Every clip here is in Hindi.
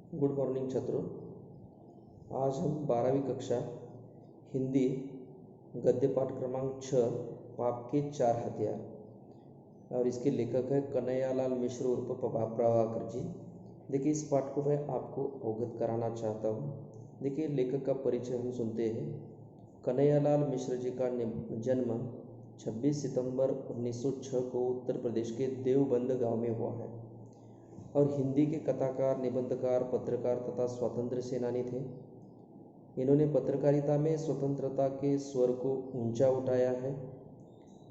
गुड मॉर्निंग छात्रों। आज हम 12वीं कक्षा हिंदी गद्य पाठ क्रमांक 6 पाप के 4 हथियार और इसके लेखक है कन्हैयालाल मिश्र उर्फ प्रभाकर जी। देखिए, इस पाठ को मैं आपको अवगत कराना चाहता हूँ। देखिए, लेखक का परिचय हम सुनते हैं। कन्हैयालाल मिश्र जी का जन्म 26 सितंबर 1906 को उत्तर प्रदेश के देवबंद गांव में हुआ है और हिंदी के कथाकार, निबंधकार, पत्रकार तथा स्वतंत्र सेनानी थे। इन्होंने पत्रकारिता में स्वतंत्रता के स्वर को ऊंचा उठाया है।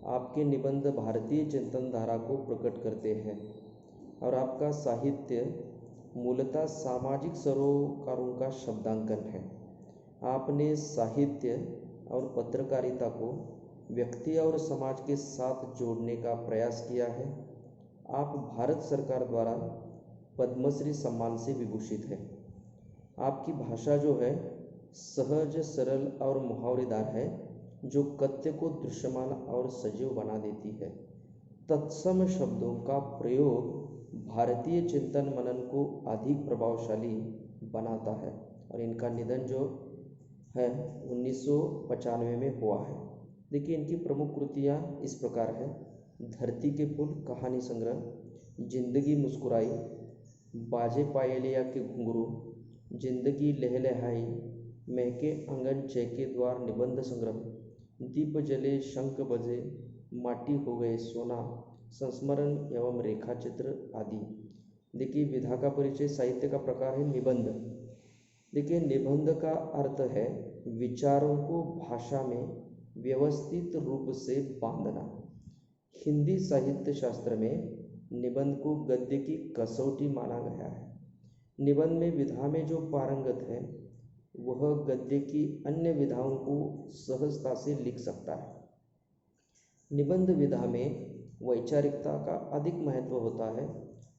आपके निबंध भारतीय चिंतन धारा को प्रकट करते हैं और आपका साहित्य मूलतः सामाजिक सरोकारों का शब्दांकन है। आपने साहित्य और पत्रकारिता को व्यक्ति और समाज के साथ जोड़ने का प्रयास किया है। आप भारत सरकार द्वारा पद्मश्री सम्मान से विभूषित है। आपकी भाषा जो है सहज, सरल और मुहावरेदार है, जो कथ्य को दृश्यमान और सजीव बना देती है। तत्सम शब्दों का प्रयोग भारतीय चिंतन मनन को अधिक प्रभावशाली बनाता है और इनका निधन जो है 1995 में हुआ है। देखिए, इनकी प्रमुख कृतियाँ इस प्रकार है: धरती के फूल कहानी संग्रह, जिंदगी मुस्कुराई, बाजे पायलिया के घुंघरू, जिंदगी लहलहाई, महके आंगन चहके द्वार निबंध संग्रह, दीप जले शंख बजे, माटी हो गए सोना, संस्मरण एवं रेखा चित्र आदि। देखिए, विधा का परिचय। साहित्य का प्रकार है निबंध। देखिए, निबंध का अर्थ है विचारों को भाषा में व्यवस्थित रूप से बांधना। हिंदी साहित्य शास्त्र में निबंध को गद्य की कसौटी माना गया है। निबंध में विधा में जो पारंगत है वह गद्य की अन्य विधाओं को सहजता से लिख सकता है। निबंध विधा में वैचारिकता का अधिक महत्व होता है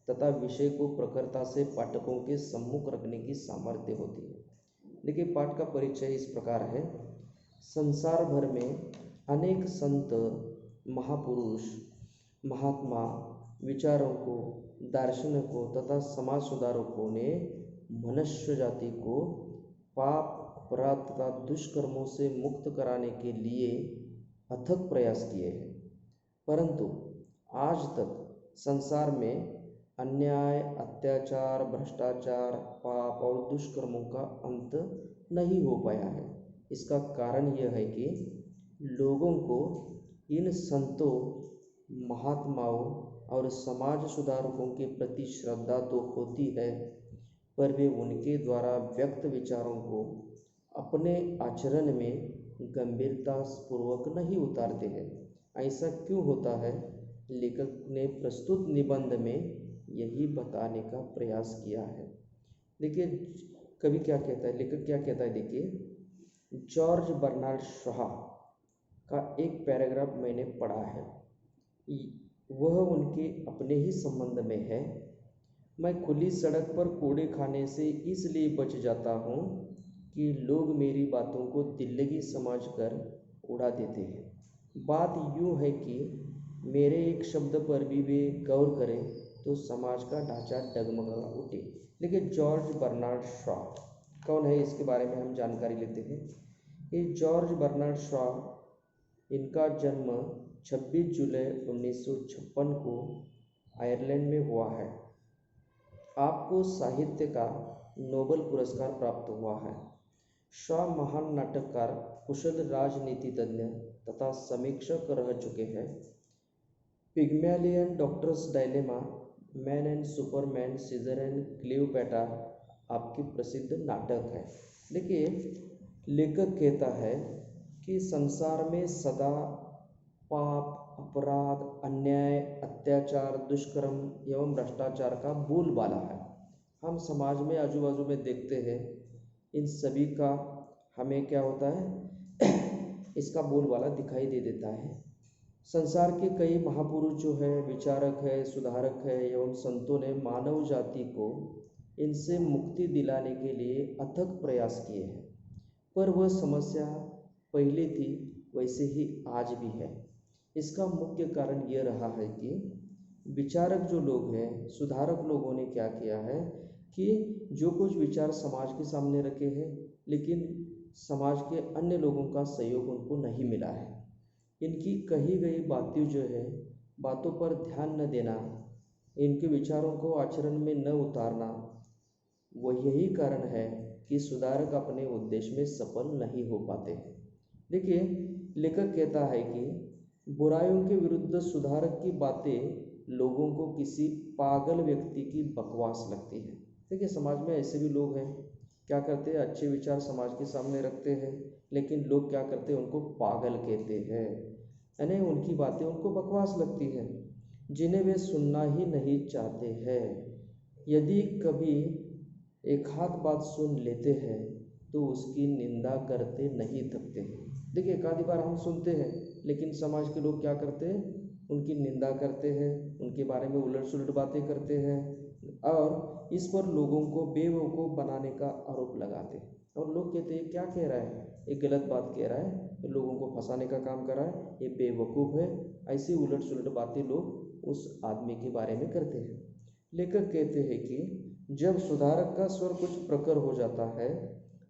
तथा विषय को प्रखरता से पाठकों के सम्मुख रखने की सामर्थ्य होती है। देखिए, पाठ का परिचय इस प्रकार है। संसार भर में अनेक संत, महापुरुष, महात्मा, विचारकों, दार्शनिकों तथा समाज सुधारकों ने मनुष्य जाति को पाप, अपराध तथा दुष्कर्मों से मुक्त कराने के लिए अथक प्रयास किए हैं, परंतु आज तक संसार में अन्याय, अत्याचार, भ्रष्टाचार, पाप और दुष्कर्मों का अंत नहीं हो पाया है। इसका कारण यह है कि लोगों को इन संतों, महात्माओं और समाज सुधारकों के प्रति श्रद्धा तो होती है, पर वे उनके द्वारा व्यक्त विचारों को अपने आचरण में गंभीरतापूर्वक नहीं उतारते हैं। ऐसा क्यों होता है? लेखक ने प्रस्तुत निबंध में यही बताने का प्रयास किया है। देखिए, कवि क्या कहता है, लेखक क्या कहता है। देखिए, जॉर्ज बर्नार्ड शॉ का एक पैराग्राफ मैंने पढ़ा है, वह उनके अपने ही संबंध में है। मैं खुली सड़क पर कोड़े खाने से इसलिए बच जाता हूँ कि लोग मेरी बातों को दिल्लगी समझकर उड़ा देते हैं। बात यूँ है कि मेरे एक शब्द पर भी वे गौर करें तो समाज का ढांचा डगमगा उठे। देखिए, जॉर्ज बर्नार्ड शॉ कौन है, इसके बारे में हम जानकारी लेते हैं। ये जॉर्ज बर्नार्ड शॉ, इनका जन्म 26 जुलाई 1956 को आयरलैंड में हुआ है। आपको साहित्य का नोबेल पुरस्कार प्राप्त हुआ है। शॉ महान नाटककार, कुशल राजनीतिज्ञ तथा समीक्षक रह चुके हैं। Pygmalion, doctor's dilemma, man and superman, Caesar and Cleopatra आपके प्रसिद्ध नाटक है। देखिए, लेखक कहता है कि संसार में सदा पाप, अपराध, अन्याय, अत्याचार, दुष्कर्म एवं भ्रष्टाचार का बोलबाला है। हम समाज में आजू बाजू में देखते हैं, इन सभी का हमें क्या होता है इसका बोलबाला दिखाई दे देता है। संसार के कई महापुरुष जो है, विचारक है, सुधारक है एवं संतों ने मानव जाति को इनसे मुक्ति दिलाने के लिए अथक प्रयास किए हैं, पर वह समस्या पहले थी वैसे ही आज भी है। इसका मुख्य कारण यह रहा है कि विचारक जो लोग हैं, सुधारक लोगों ने क्या किया है, कि जो कुछ विचार समाज के सामने रखे हैं, लेकिन समाज के अन्य लोगों का सहयोग उनको नहीं मिला है। इनकी कही गई बातें जो है, बातों पर ध्यान न देना, इनके विचारों को आचरण में न उतारना, वह यही कारण है कि सुधारक अपने उद्देश्य में सफल नहीं हो पाते। देखिए, लेखक कहता है कि बुराइयों के विरुद्ध सुधारक की बातें लोगों को किसी पागल व्यक्ति की बकवास लगती है। देखिए, समाज में ऐसे भी लोग हैं, क्या करते हैं, अच्छे विचार समाज के सामने रखते हैं, लेकिन लोग क्या करते हैं, उनको पागल कहते हैं, यानी उनकी बातें उनको बकवास लगती है, जिन्हें वे सुनना ही नहीं चाहते हैं। यदि कभी एक हाथ बात सुन लेते हैं तो उसकी निंदा करते नहीं थकते। देखिए, एक आधी बार हम सुनते हैं, लेकिन समाज के लोग क्या करते हैं, उनकी निंदा करते हैं, उनके बारे में उलट सुलट बातें करते हैं और इस पर लोगों को बेवकूफ़ बनाने का आरोप लगाते हैं। और लोग कहते हैं, क्या कह रहा है, एक गलत बात कह रहा है, तो लोगों को फंसाने का काम कर रहा है, ये बेवकूफ़ है। ऐसी उलट सुलट बातें लोग उस आदमी के बारे में करते हैं। लेखक कहते हैं कि जब सुधारक का स्वर कुछ प्रखर हो जाता है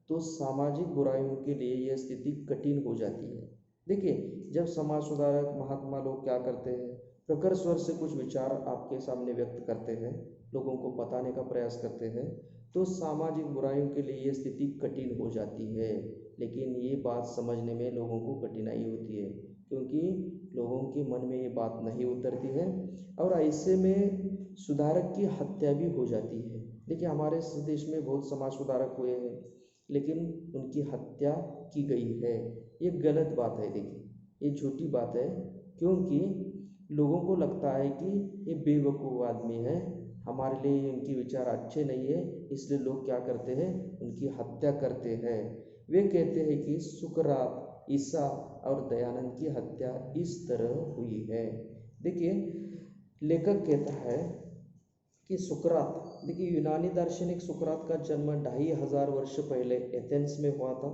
तो सामाजिक बुराइयों के लिए यह स्थिति कठिन हो जाती है। देखिए, जब समाज सुधारक महात्मा लोग क्या करते हैं, प्रखर स्वर से कुछ विचार आपके सामने व्यक्त करते हैं, लोगों को बताने का प्रयास करते हैं, तो सामाजिक बुराइयों के लिए यह स्थिति कठिन हो जाती है। लेकिन ये बात समझने में लोगों को कठिनाई होती है, क्योंकि लोगों के मन में ये बात नहीं उतरती है और ऐसे में सुधारक की हत्या भी हो जाती है। देखिए, हमारे देश में बहुत समाज सुधारक हुए हैं, लेकिन उनकी हत्या की गई है। ये गलत बात है। देखिए, ये झूठी बात है, क्योंकि लोगों को लगता है कि ये बेवकूफ़ आदमी है, हमारे लिए इनके विचार अच्छे नहीं है, इसलिए लोग क्या करते हैं, उनकी हत्या करते हैं। वे कहते हैं कि सुकरात, ईसा और दयानंद की हत्या इस तरह हुई है। देखिए, लेखक कहता है कि सुकरात, देखिए यूनानी दार्शनिक सुकरात का जन्म 2500 वर्ष पहले एथेंस में हुआ था।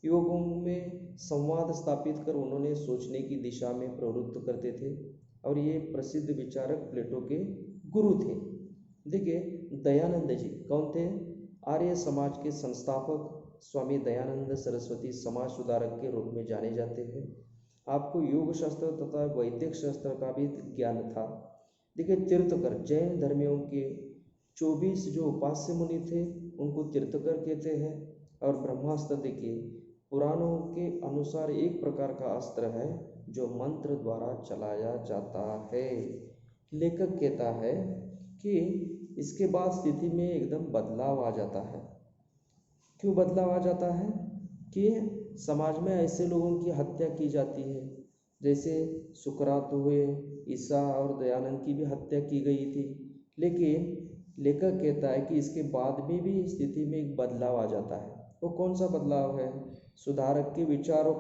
युवकों में संवाद स्थापित कर उन्होंने सोचने की दिशा में प्रवृत्त करते थे और ये प्रसिद्ध विचारक प्लेटो के गुरु थे। देखिए, दयानंद जी कौन थे, आर्य समाज के संस्थापक स्वामी दयानंद सरस्वती समाज सुधारक के रूप में जाने जाते हैं। आपको योग शास्त्र तथा वैदिक शास्त्र का भी ज्ञान था। देखिए, तीर्थकर, जैन धर्मियों के 24 जो उपास्य मुनि थे उनको तीर्थकर कहते हैं। और ब्रह्मास्त्र, देखिए पुराणों के अनुसार एक प्रकार का अस्त्र है जो मंत्र द्वारा चलाया जाता है। लेखक कहता है कि इसके बाद स्थिति में एकदम बदलाव आ जाता है। क्यों बदलाव आ जाता है कि समाज में ऐसे लोगों की हत्या की जाती है, जैसे सुकरात हुए, ईसा और दयानंद की भी हत्या की गई थी। लेकिन लेखक कहता है कि इसके बाद में भी स्थिति में एक बदलाव आ जाता है। वो कौन सा बदलाव है, सुधारक के विचारों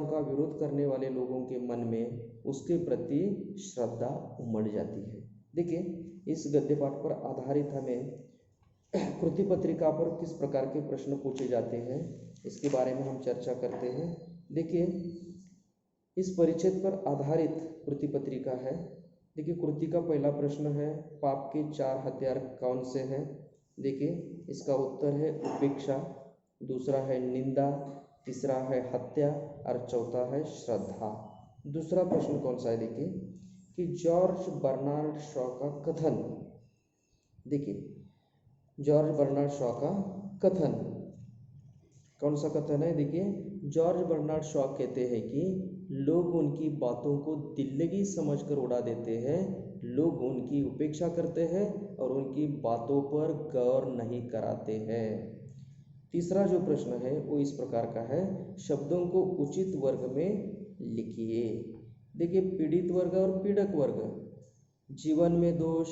का विरोध करने वाले लोगों के मन में उसके प्रति श्रद्धा उमड़ जाती है। देखिए, इस गद्य पाठ पर आधारित हमें कृति पत्रिका पर किस प्रकार के प्रश्न पूछे जाते हैं, इसके बारे में हम चर्चा करते हैं। देखिए, इस परिच्छेद पर आधारित कृति पत्रिका है। देखिए, कृति का पहला प्रश्न है, पाप के 4 हथियार कौन से हैं। देखिए, इसका उत्तर है उपेक्षा, दूसरा है निंदा, तीसरा है हत्या और चौथा है श्रद्धा। दूसरा प्रश्न कौन सा है, देखिए कि जॉर्ज बर्नार्ड शॉ का कथन, देखिए जॉर्ज बर्नार्ड शॉ का कथन कौन सा कथन है। देखिए, जॉर्ज बर्नार्ड शॉ कहते हैं कि लोग उनकी बातों को दिल्लगी समझकर उड़ा देते हैं, लोग उनकी उपेक्षा करते हैं और उनकी बातों पर गौर नहीं कराते हैं। तीसरा जो प्रश्न है वो इस प्रकार का है, शब्दों को उचित वर्ग में लिखिए। देखिए, पीड़ित वर्ग और पीड़क वर्ग, जीवन में दोष,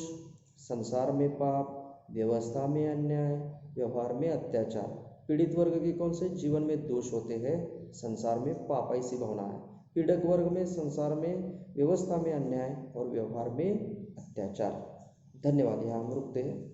संसार में पाप, व्यवस्था में अन्याय, व्यवहार में अत्याचार। पीड़ित वर्ग के कौन से, जीवन में दोष होते हैं, संसार में पाप, ऐसी भावना है। पीड़क वर्ग में संसार में, व्यवस्था में अन्याय और व्यवहार में अत्याचार। धन्यवाद, यहाँ हम रुकते हैं।